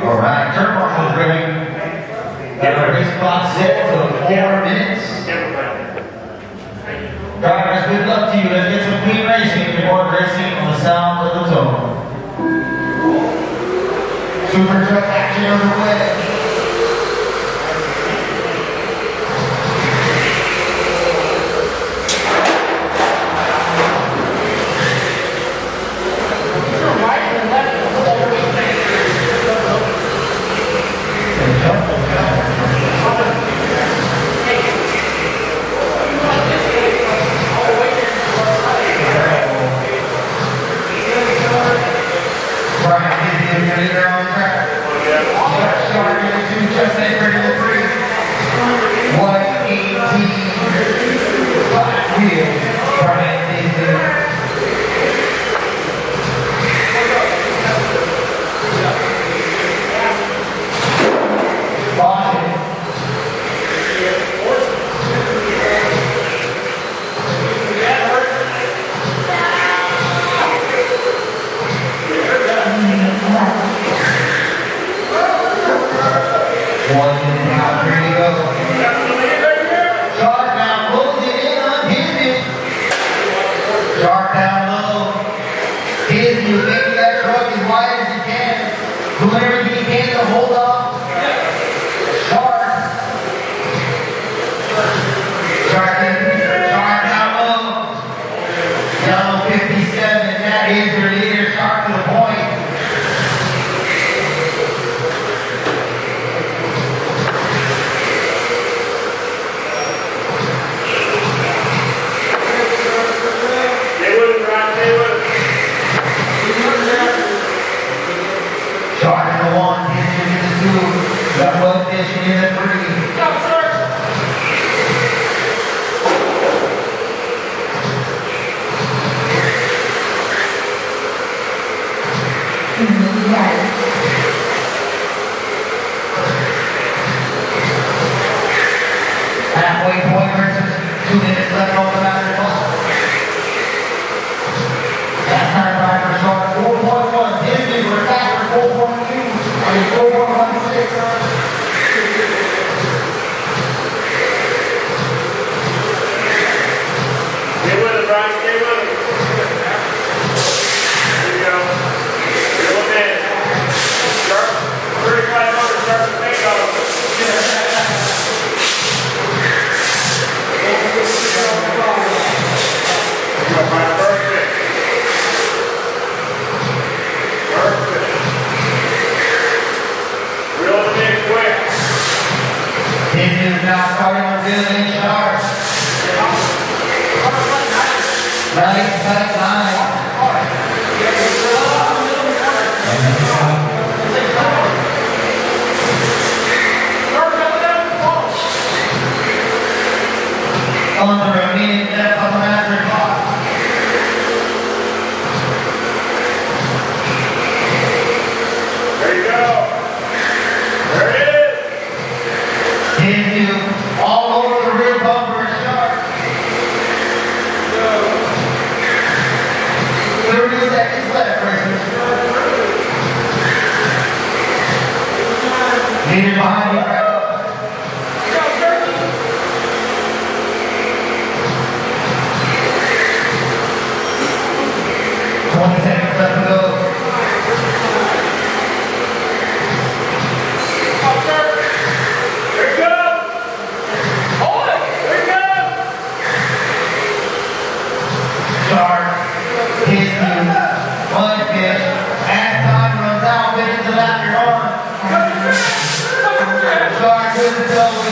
All right, turn marshal's ready. Got our race clock set to 4 minutes. Drivers, good luck to you. Let's get some clean racing before racing on the sound of the tone. Super truck action underway. Halfway point versus 2 minutes left on the master clock. That time driver short 4.1. Disney for faster 4.2. I mean 4.16. Stay with it, Brian. Stay with it. There you go. Good one, man. Sharp. 35 motor. Sharp to take off. Perfect. Perfect. Reel it in quick. This is now starting on reeling in sharp. Right, cut line. Under a minute left on the master clock. There you go. There it is. Into all over the rear bumper is sharp. 30 seconds left, racers. Leader behind you. 20 seconds left to go. There you go. Hold it. There you go. Sharp, Disney, Mudfish. As time runs out, get into that yard. Sharp, good to go.